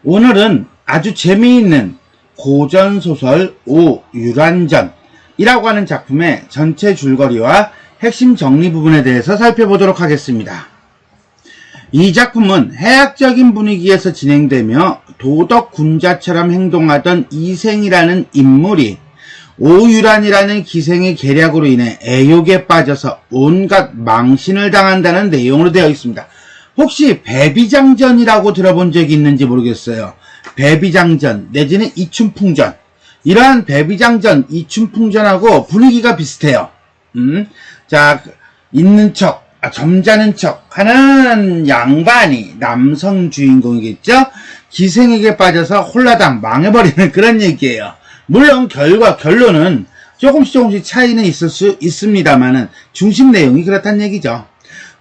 오늘은 아주 재미있는 고전소설 오유란전이라고 하는 작품의 전체 줄거리와 핵심 정리 부분에 대해서 살펴보도록 하겠습니다. 이 작품은 해학적인 분위기에서 진행되며 도덕군자처럼 행동하던 이생이라는 인물이 오유란이라는 기생의 계략으로 인해 애욕에 빠져서 온갖 망신을 당한다는 내용으로 되어 있습니다. 혹시 배비장전이라고 들어본 적이 있는지 모르겠어요. 배비장전 내지는 이춘풍전, 이러한 배비장전, 이춘풍전하고 분위기가 비슷해요. 자, 있는 척, 점잖은 척 하는 양반이 남성 주인공이겠죠? 기생에게 빠져서 홀라당 망해버리는 그런 얘기예요. 물론 결론은 조금씩 차이는 있을 수 있습니다만은 중심 내용이 그렇다는 얘기죠.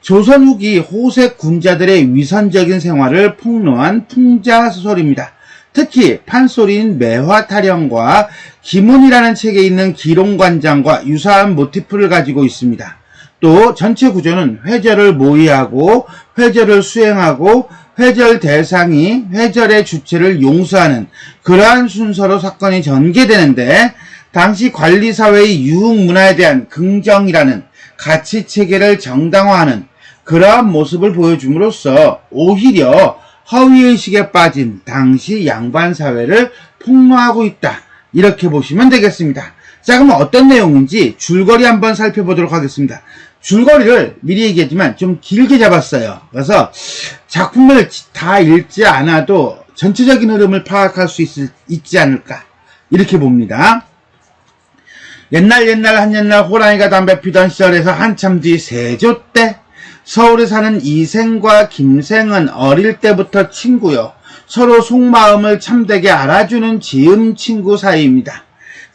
조선 후기 호색 군자들의 위선적인 생활을 폭로한 풍자소설입니다. 특히 판소리인 매화타령과 기문이라는 책에 있는 기롱관장과 유사한 모티프를 가지고 있습니다. 또 전체 구조는 회절을 모의하고 회절을 수행하고 회절 대상이 회절의 주체를 용서하는 그러한 순서로 사건이 전개되는데, 당시 관리사회의 유흥문화에 대한 긍정이라는 가치체계를 정당화하는 그러한 모습을 보여줌으로써 오히려 허위의식에 빠진 당시 양반사회를 폭로하고 있다, 이렇게 보시면 되겠습니다. 자, 그럼 어떤 내용인지 줄거리 한번 살펴보도록 하겠습니다. 줄거리를 미리 얘기했지만 좀 길게 잡았어요. 그래서 작품을 다 읽지 않아도 전체적인 흐름을 파악할 수 있지 않을까, 이렇게 봅니다. 옛날 한옛날 호랑이가 담배 피던 시절에서 한참 뒤 세조 때 서울에 사는 이생과 김생은 어릴 때부터 친구요, 서로 속마음을 참되게 알아주는 지음 친구 사이입니다.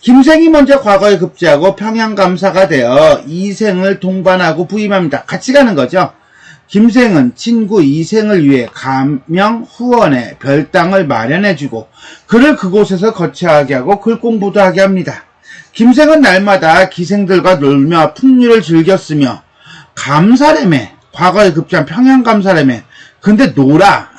김생이 먼저 과거에 급제하고 평양감사가 되어 이생을 동반하고 부임합니다. 같이 가는 거죠. 김생은 친구 이생을 위해 가명 후원에 별당을 마련해주고 그를 그곳에서 거처하게 하고 글 공부도 하게 합니다. 김생은 날마다 기생들과 놀며 풍류를 즐겼으며 감사래매, 과거에 급제한 평양감사래매, 근데 놀아.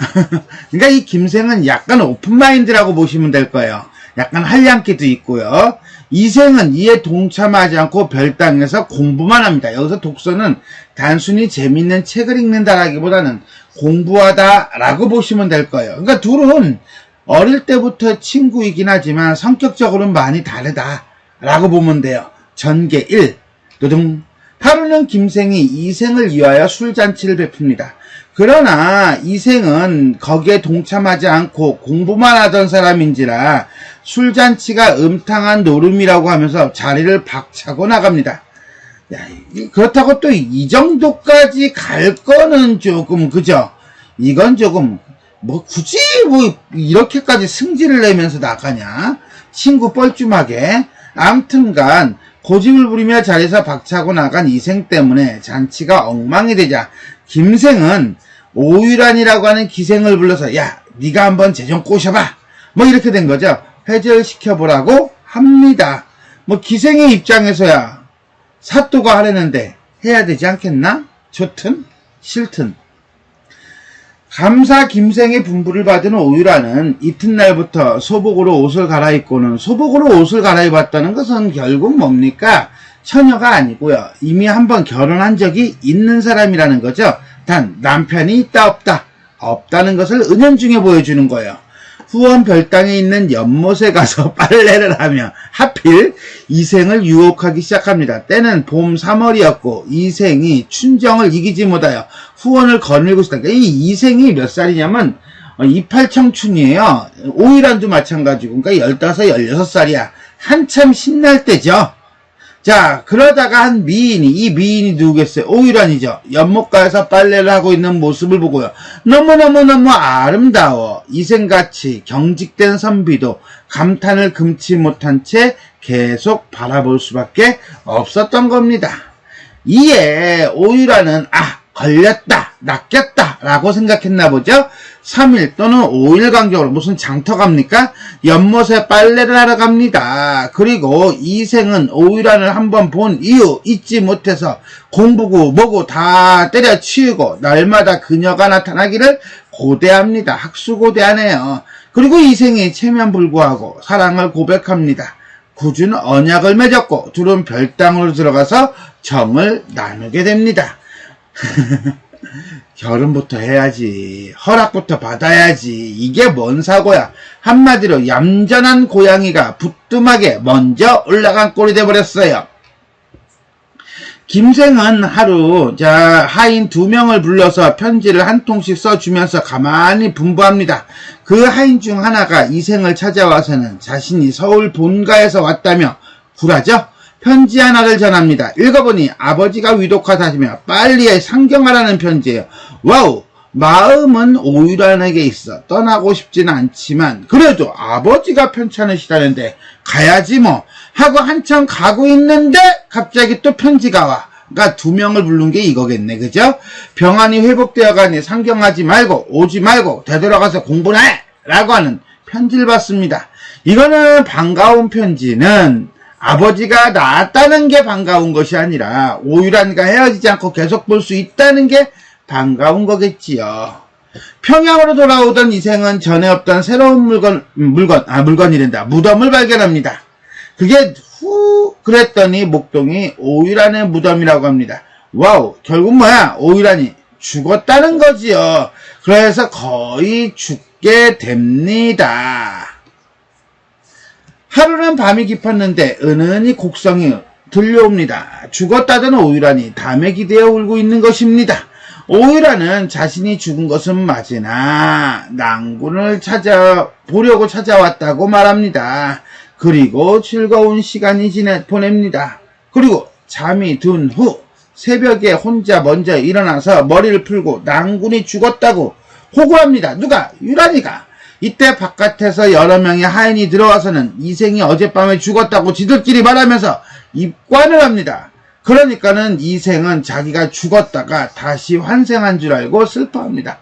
그러니까 이 김생은 약간 오픈마인드라고 보시면 될 거예요. 약간 한량기도 있고요. 이생은 이에 동참하지 않고 별당에서 공부만 합니다. 여기서 독서는 단순히 재밌는 책을 읽는다라기보다는 공부하다라고 보시면 될 거예요. 그러니까 둘은 어릴 때부터 친구이긴 하지만 성격적으로는 많이 다르다라고 보면 돼요. 전개 1. 두둥. 하루는 김생이 이생을 위하여 술잔치를 베풉니다. 그러나 이생은 거기에 동참하지 않고 공부만 하던 사람인지라 술잔치가 음탕한 노름이라고 하면서 자리를 박차고 나갑니다. 야, 그렇다고 또 이 정도까지 갈 거는 조금, 그죠? 이건 조금 굳이 이렇게까지 승질을 내면서 나가냐? 친구 뻘쭘하게. 아무튼간 고집을 부리며 자리에서 박차고 나간 이생 때문에 잔치가 엉망이 되자 김생은 오유란이라고 하는 기생을 불러서 야, 네가 한번 쟤 좀 꼬셔봐, 이렇게 된 거죠. 회절시켜보라고 합니다. 기생의 입장에서야 사또가 하려는데 해야 되지 않겠나? 좋든 싫든. 감사 김생의 분부를 받은 오유란은 이튿날부터 소복으로 옷을 갈아입고는, 소복으로 옷을 갈아입었다는 것은 결국 뭡니까? 처녀가 아니고요, 이미 한번 결혼한 적이 있는 사람이라는 거죠. 단 남편이 있다 없다는 것을 은연중에 보여주는 거예요. 후원 별당에 있는 연못에 가서 빨래를 하며 하필 이생을 유혹하기 시작합니다. 때는 봄 3월이었고 이생이 춘정을 이기지 못하여 후원을 거닐고 있었다. 이 이생이 몇 살이냐면 28청춘이에요. 오유란도 마찬가지고, 그러니까 15, 16살이야. 한참 신날 때죠. 자, 그러다가 한 미인이, 이 미인이 누구겠어요? 오유란이죠. 연못가에서 빨래를 하고 있는 모습을 보고요, 너무너무 아름다워 이생같이 경직된 선비도 감탄을 금치 못한 채 계속 바라볼 수밖에 없었던 겁니다. 이에 오유란은 걸렸다, 낚였다 라고 생각했나 보죠. 3일 또는 5일 간격으로 무슨 장터 갑니까? 연못에 빨래를 하러 갑니다. 그리고 이생은 오유란을 한번 본 이후 잊지 못해서 공부고 뭐고 다 때려치우고 날마다 그녀가 나타나기를 고대합니다. 학수고대하네요. 그리고 이생이 체면불구하고 사랑을 고백합니다. 굳은 언약을 맺었고 둘은 별당으로 들어가서 정을 나누게 됩니다. 결혼부터 해야지. 허락부터 받아야지. 이게 뭔 사고야. 한마디로 얌전한 고양이가 부뚜막에 먼저 올라간 꼴이 돼버렸어요. 김생은 하루 하인 2명을 불러서 편지를 한 통씩 써주면서 가만히 분부합니다. 그 하인 중 하나가 이생을 찾아와서는 자신이 서울 본가에서 왔다며 굴하죠. 편지 하나를 전합니다. 읽어보니 아버지가 위독하다시며 빨리 상경하라는 편지예요. 와우! 마음은 오유란에게 있어. 떠나고 싶지는 않지만 그래도 아버지가 편찮으시다는데 가야지 뭐 하고 한참 가고 있는데 갑자기 또 편지가 와. 그러니까 2명을 부른 게 이거겠네. 그죠? 병안이 회복되어 가니 상경하지 말고 오지 말고 되돌아가서 공부나 해! 라고 하는 편지를 받습니다. 이거는 반가운 편지는 아버지가 나았다는 게 반가운 것이 아니라 오유란과 헤어지지 않고 계속 볼 수 있다는 게 반가운 거겠지요. 평양으로 돌아오던 이생은 전에 없던 새로운 물건이란다. 무덤을 발견합니다. 그게 그랬더니 목동이 오유란의 무덤이라고 합니다. 와우, 결국 뭐야? 오유란이 죽었다는 거지요. 그래서 거의 죽게 됩니다. 하루는 밤이 깊었는데 은은히 곡성이 들려옵니다. 죽었다던 오유란이 담에 기대어 울고 있는 것입니다. 오유란은 자신이 죽은 것은 맞으나 낭군을 보려고 찾아왔다고 말합니다. 그리고 즐거운 시간이 보냅니다. 그리고 잠이 든 후 새벽에 혼자 먼저 일어나서 머리를 풀고 낭군이 죽었다고 호구합니다. 누가? 유란이가. 이때 바깥에서 여러 명의 하인이 들어와서는 이생이 어젯밤에 죽었다고 지들끼리 말하면서 입관을 합니다. 그러니까는 이생은 자기가 죽었다가 다시 환생한 줄 알고 슬퍼합니다.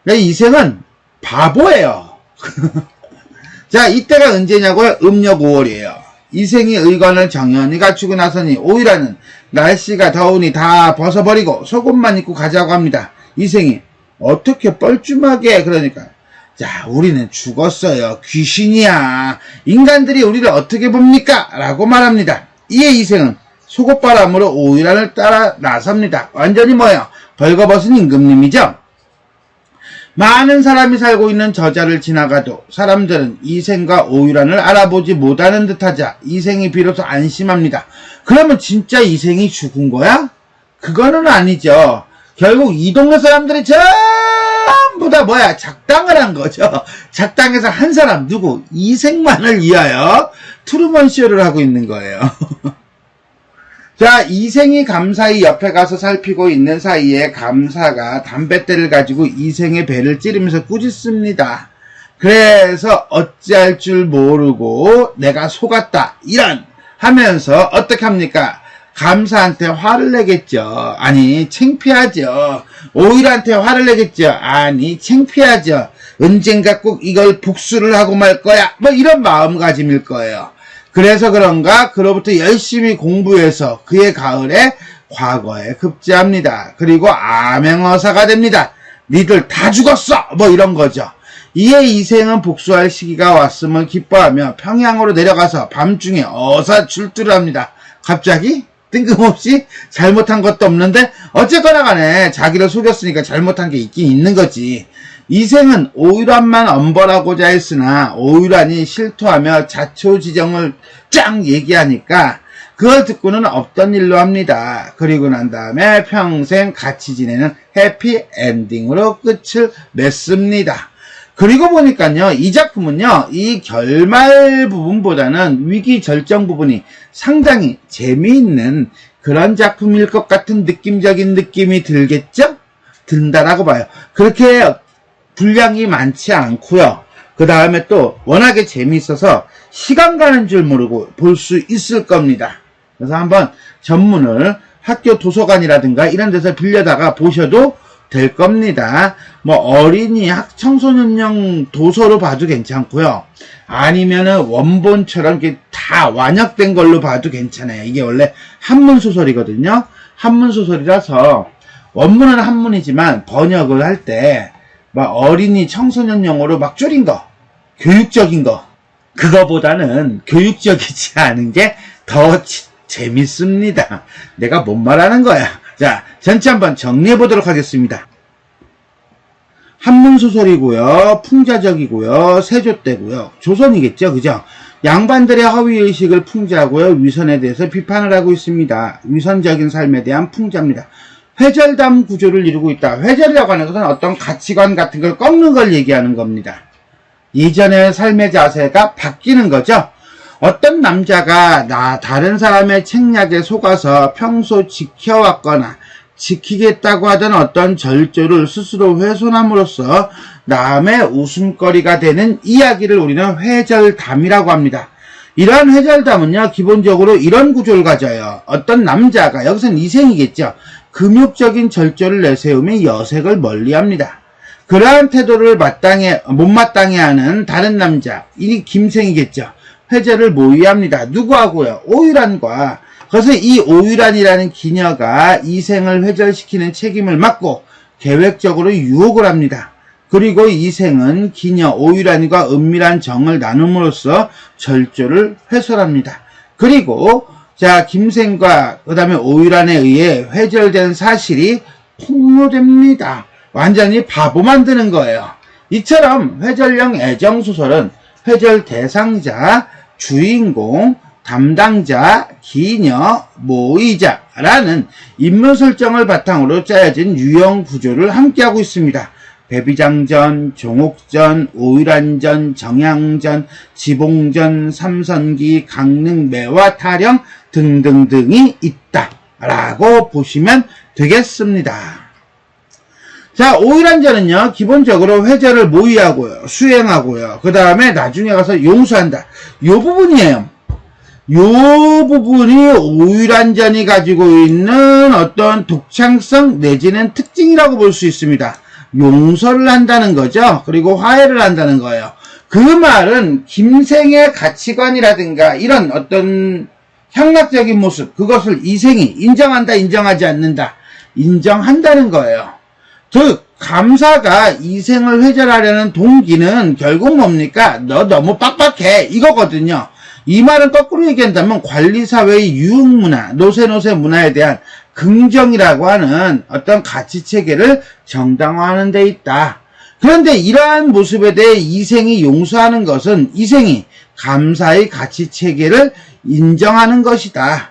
이생은 바보예요. 자, 이때가 언제냐고요? 음력 5월이에요. 이생이 의관을 정연히 갖추고 나서니 오유란은 날씨가 더우니 다 벗어버리고 속옷만 입고 가자고 합니다. 이생이 어떻게 뻘쭘하게 그러니까 자, 우리는 죽었어요. 귀신이야. 인간들이 우리를 어떻게 봅니까? 라고 말합니다. 이에 이생은 속옷바람으로 오유란을 따라 나섭니다. 완전히 뭐예요? 벌거벗은 임금님이죠. 많은 사람이 살고 있는 저자를 지나가도 사람들은 이생과 오유란을 알아보지 못하는 듯하자 이생이 비로소 안심합니다. 그러면 진짜 이생이 죽은 거야? 그거는 아니죠. 결국 이 동네 사람들이 전부 다 뭐야? 작당을 한 거죠. 작당에서 한 사람 누구? 이생만을 위하여 트루먼 쇼를 하고 있는 거예요. 자, 이생이 감사히 옆에 가서 살피고 있는 사이에 감사가 담뱃대를 가지고 이생의 배를 찌르면서 꾸짖습니다. 그래서 어찌할 줄 모르고 내가 속았다 이런 하면서 어떻게 합니까? 감사한테 화를 내겠죠. 아니 창피하죠. 오일한테 화를 내겠죠. 아니 창피하죠. 언젠가 꼭 이걸 복수를 하고 말 거야. 뭐 이런 마음가짐일 거예요. 그래서 그런가 그로부터 열심히 공부해서 그의 가을에 과거에 급제합니다. 그리고 암행어사가 됩니다. 니들 다 죽었어! 뭐 이런 거죠. 이에 이생은 복수할 시기가 왔음을 기뻐하며 평양으로 내려가서 밤중에 어사 출두를 합니다. 갑자기? 뜬금없이 잘못한 것도 없는데 어쨌거나 간에 자기를 속였으니까 잘못한 게 있긴 있는 거지. 이생은 오유란만 엄벌하고자 했으나 오유란이 실토하며 자초지정을 쫙 얘기하니까 그걸 듣고는 없던 일로 합니다. 그리고 난 다음에 평생 같이 지내는 해피엔딩으로 끝을 맺습니다. 그리고 보니까요, 이 작품은요, 이 결말 부분보다는 위기 절정 부분이 상당히 재미있는 그런 작품일 것 같은 느낌적인 느낌이 들겠죠? 든다라고 봐요. 그렇게 분량이 많지 않고요. 그 다음에 또 워낙에 재미있어서 시간 가는 줄 모르고 볼 수 있을 겁니다. 그래서 한번 전문을 학교 도서관이라든가 이런 데서 빌려다가 보셔도 될 겁니다. 뭐 어린이 청소년용 도서로 봐도 괜찮고요. 아니면은 원본처럼 이렇게 다 완역된 걸로 봐도 괜찮아요. 이게 원래 한문 소설이거든요. 한문 소설이라서 원문은 한문이지만 번역을 할 때 막 어린이 청소년용으로 막 줄인 거, 교육적인 거, 그거보다는 교육적이지 않은 게 더 재밌습니다. 내가 뭔 말하는 거야. 자, 전체 한번 정리해 보도록 하겠습니다. 한문소설이고요. 풍자적이고요. 세조때고요. 조선이겠죠. 그죠? 양반들의 허위의식을 풍자하고요. 위선에 대해서 비판을 하고 있습니다. 위선적인 삶에 대한 풍자입니다. 회절담 구조를 이루고 있다. 회절이라고 하는 것은 어떤 가치관 같은 걸 꺾는 걸 얘기하는 겁니다. 이전의 삶의 자세가 바뀌는 거죠. 어떤 남자가 다른 사람의 책략에 속아서 평소 지켜왔거나 지키겠다고 하던 어떤 절조를 스스로 훼손함으로써 남의 웃음거리가 되는 이야기를 우리는 회절담이라고 합니다. 이러한 회절담은요, 기본적으로 이런 구조를 가져요. 어떤 남자가, 여기서는 이생이겠죠. 금욕적인 절조를 내세우며 여색을 멀리합니다. 그러한 태도를 못마땅해 하는 다른 남자, 이 김생이겠죠. 회절을 모의합니다. 누구하고요? 오유란과. 그래서 이 오유란이라는 기녀가 이생을 회절시키는 책임을 맡고 계획적으로 유혹을 합니다. 그리고 이생은 기녀 오유란과 은밀한 정을 나눔으로써 절조를 훼손합니다. 그리고 자, 김생과 그 다음에 오유란에 의해 회절된 사실이 폭로됩니다. 완전히 바보 만드는 거예요. 이처럼 회절형 애정소설은 회절 대상자, 주인공, 담당자, 기녀, 모의자라는 인물 설정을 바탕으로 짜여진 유형 구조를 함께하고 있습니다. 배비장전, 종옥전, 오유란전, 정양전, 지봉전, 삼선기, 강릉, 매화, 타령 등등등이 있다라고 보시면 되겠습니다. 자, 오유란전은요, 기본적으로 회절을 모의하고요, 수행하고요, 그 다음에 나중에 가서 용서한다. 요 부분이에요. 요 부분이 오유란전이 가지고 있는 어떤 독창성 내지는 특징이라고 볼 수 있습니다. 용서를 한다는 거죠. 그리고 화해를 한다는 거예요. 그 말은 김생의 가치관이라든가 이런 어떤 향락적인 모습, 그것을 이생이 인정한다, 인정하지 않는다, 인정한다는 거예요. 즉 감사가 이생을 회절하려는 동기는 결국 뭡니까? 너 너무 빡빡해, 이거거든요. 이 말은 거꾸로 얘기한다면 관리사회의 유흥문화, 노세노세 문화에 대한 긍정이라고 하는 어떤 가치체계를 정당화하는 데 있다. 그런데 이러한 모습에 대해 이생이 용서하는 것은 이생이 감사의 가치체계를 인정하는 것이다.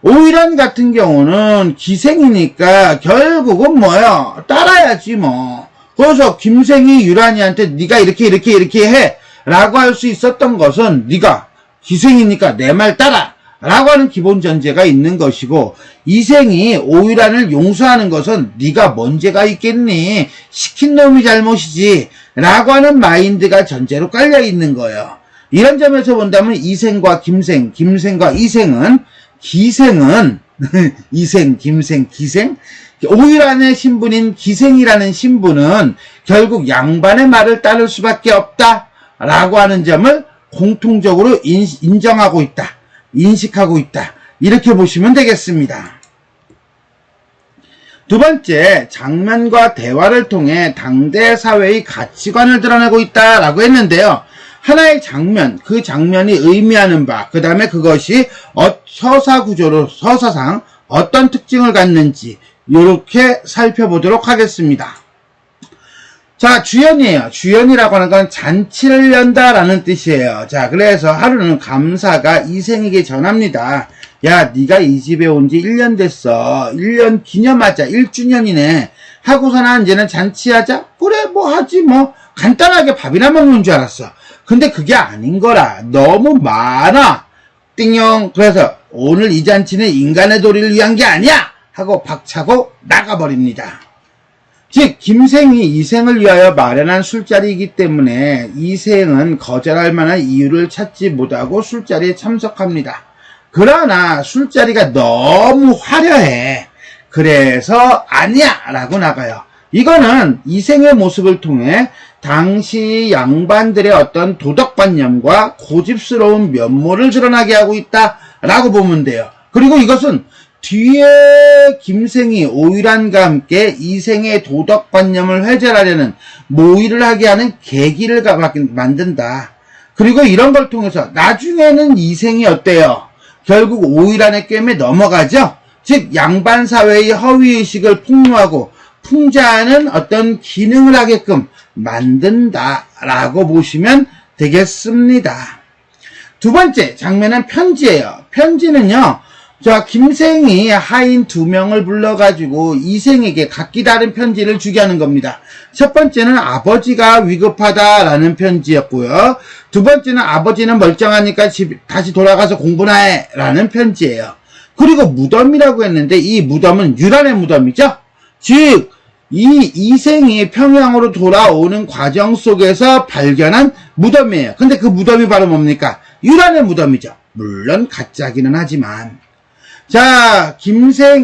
오유란 같은 경우는 기생이니까 결국은 뭐예요? 따라야지 뭐. 그래서 김생이 유란이한테 네가 이렇게 해 라고 할 수 있었던 것은 네가 기생이니까 내 말 따라 라고 하는 기본 전제가 있는 것이고, 이생이 오유란을 용서하는 것은 네가 뭔 죄가 있겠니, 시킨 놈이 잘못이지 라고 하는 마인드가 전제로 깔려 있는 거예요. 이런 점에서 본다면 이생과 김생, 김생과 이생은, 기생은 이생, 김생, 기생, 오유란의 신분인 기생이라는 신분은 결국 양반의 말을 따를 수밖에 없다 라고 하는 점을 공통적으로 인정하고 있다, 인식하고 있다, 이렇게 보시면 되겠습니다. 두 번째, 장면과 대화를 통해 당대 사회의 가치관을 드러내고 있다라고 했는데요. 하나의 장면, 그 장면이 의미하는 바, 그 다음에 그것이 서사구조로, 서사상 어떤 특징을 갖는지 이렇게 살펴보도록 하겠습니다. 자, 주연이에요. 주연이라고 하는 건 잔치를 연다라는 뜻이에요. 자, 그래서 하루는 감사가 이생에게 전합니다. 야, 네가 이 집에 온 지 1년 됐어. 1년 기념하자. 1주년이네. 하고서는 이제는 잔치하자? 그래, 뭐 하지 뭐. 간단하게 밥이나 먹는 줄 알았어. 근데 그게 아닌 거라. 너무 많아. 띵용. 그래서 오늘 이 잔치는 인간의 도리를 위한 게 아니야! 하고 박차고 나가버립니다. 즉 김생이 이생을 위하여 마련한 술자리이기 때문에 이생은 거절할 만한 이유를 찾지 못하고 술자리에 참석합니다. 그러나 술자리가 너무 화려해. 그래서 아니야 라고 나가요. 이거는 이생의 모습을 통해 당시 양반들의 어떤 도덕관념과 고집스러운 면모를 드러나게 하고 있다라고 보면 돼요. 그리고 이것은 뒤에 김생이 오유란과 함께 이생의 도덕관념을 훼손하려는 모의를 하게 하는 계기를 만든다. 그리고 이런 걸 통해서 나중에는 이생이 어때요? 결국 오유란의 꿰매 넘어가죠? 즉 양반사회의 허위의식을 폭로하고 풍자하는 어떤 기능을 하게끔 만든다라고 보시면 되겠습니다. 두 번째 장면은 편지예요. 편지는요, 김생이 하인 2명을 불러가지고 이생에게 각기 다른 편지를 주게 하는 겁니다. 첫 번째는 아버지가 위급하다라는 편지였고요. 두 번째는 아버지는 멀쩡하니까 다시 돌아가서 공부나 해 라는 편지예요. 그리고 무덤이라고 했는데 이 무덤은 유란의 무덤이죠. 즉 이 이생이 평양으로 돌아오는 과정 속에서 발견한 무덤이에요. 근데 그 무덤이 바로 뭡니까? 유란의 무덤이죠. 물론 가짜기는 하지만. 자,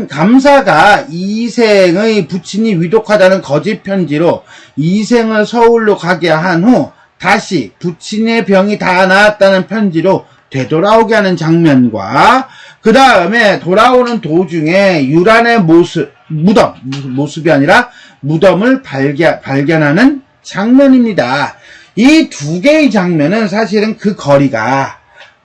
감사가 이생의 부친이 위독하다는 거짓 편지로 이생을 서울로 가게 한 후 다시 부친의 병이 다 나았다는 편지로 되돌아오게 하는 장면과 그 다음에 돌아오는 도중에 유란의 모습이 아니라 무덤을 발견하는 장면입니다. 이 두 개의 장면은 사실은 그 거리가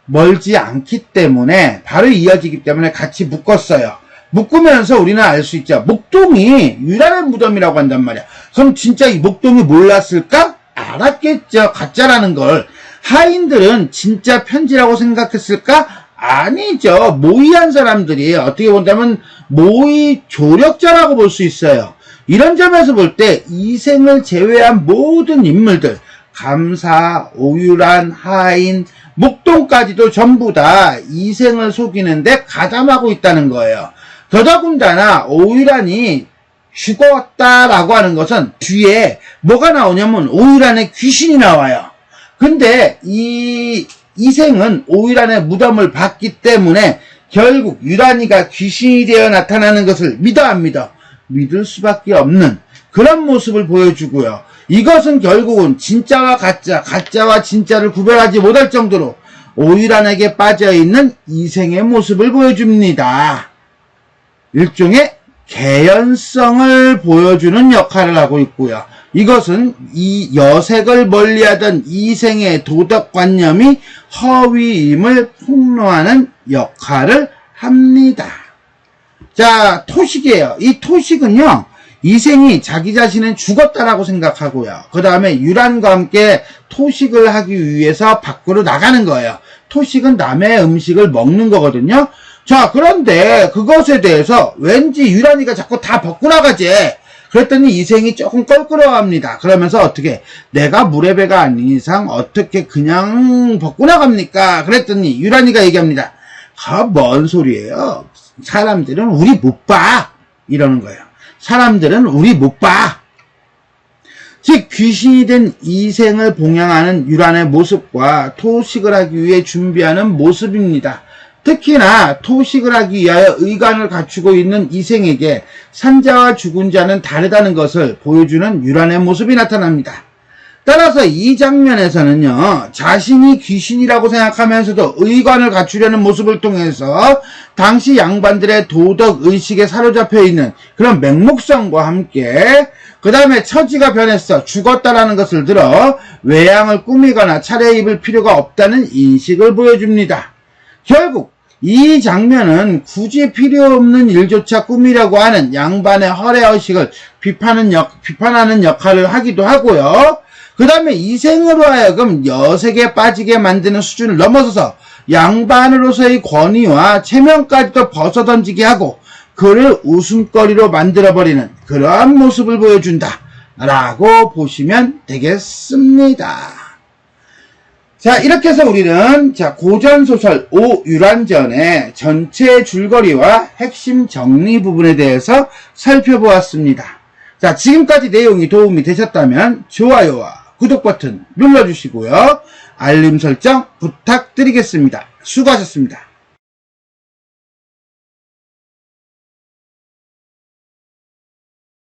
멀지 않기 때문에 바로 이어지기 때문에 같이 묶었어요. 묶으면서 우리는 알 수 있죠. 목동이 유란의 무덤이라고 한단 말이야. 그럼 진짜 이 목동이 몰랐을까? 알았겠죠. 가짜라는 걸. 하인들은 진짜 편지라고 생각했을까? 아니죠. 모의한 사람들이 어떻게 본다면 모의 조력자라고 볼 수 있어요. 이런 점에서 볼 때 이생을 제외한 모든 인물들, 감사, 오유란, 하인, 목동까지도 전부 다 이생을 속이는데 가담하고 있다는 거예요. 더더군다나 오유란이 죽었다라고 하는 것은 뒤에 뭐가 나오냐면 오유란의 귀신이 나와요. 근데 이생은 오유란의 무덤을 봤기 때문에 결국 유란이가 귀신이 되어 나타나는 것을 믿어 안 믿어? 믿을 수밖에 없는 그런 모습을 보여주고요. 이것은 결국은 진짜와 가짜와 진짜를 구별하지 못할 정도로 오유란에게 빠져있는 이생의 모습을 보여줍니다. 일종의 개연성을 보여주는 역할을 하고 있고요. 이것은 이 여색을 멀리하던 이생의 도덕관념이 허위임을 폭로하는 역할을 합니다. 자, 토식이에요. 이 토식은요, 이생이 자기 자신은 죽었다라고 생각하고요. 그 다음에 유란과 함께 토식을 하기 위해서 밖으로 나가는 거예요. 토식은 남의 음식을 먹는 거거든요. 자, 그런데 그것에 대해서 왠지 유란이가 자꾸 다 벗고 나가지. 그랬더니 이생이 조금 껄끄러워합니다. 그러면서 어떻게 내가 물의 배가 아닌 이상 어떻게 그냥 벗고 나갑니까? 그랬더니 유란이가 얘기합니다. 뭔 소리예요? 사람들은 우리 못 봐. 이러는 거예요. 사람들은 우리 못 봐. 즉 귀신이 된 이생을 봉양하는 유란의 모습과 토식을 하기 위해 준비하는 모습입니다. 특히나 토식을 하기 위하여 의관을 갖추고 있는 이생에게 산자와 죽은 자는 다르다는 것을 보여주는 유란의 모습이 나타납니다. 따라서 이 장면에서는요, 자신이 귀신이라고 생각하면서도 의관을 갖추려는 모습을 통해서 당시 양반들의 도덕의식에 사로잡혀 있는 그런 맹목성과 함께 그 다음에 처지가 변했어 죽었다라는 것을 들어 외양을 꾸미거나 차려입을 필요가 없다는 인식을 보여줍니다. 결국 이 장면은 굳이 필요 없는 일조차 꾸미려고 하는 양반의 허례의식을 비판하는 역할을 하기도 하고요. 그 다음에 이생으로 하여금 여색에 빠지게 만드는 수준을 넘어서서 양반으로서의 권위와 체면까지도 벗어던지게 하고 그를 웃음거리로 만들어버리는 그러한 모습을 보여준다 라고 보시면 되겠습니다. 자, 이렇게 해서 우리는 고전소설 오유란전의 전체 줄거리와 핵심 정리 부분에 대해서 살펴보았습니다. 자, 지금까지 내용이 도움이 되셨다면 좋아요와 구독 버튼 눌러주시고요. 알림 설정 부탁드리겠습니다. 수고하셨습니다.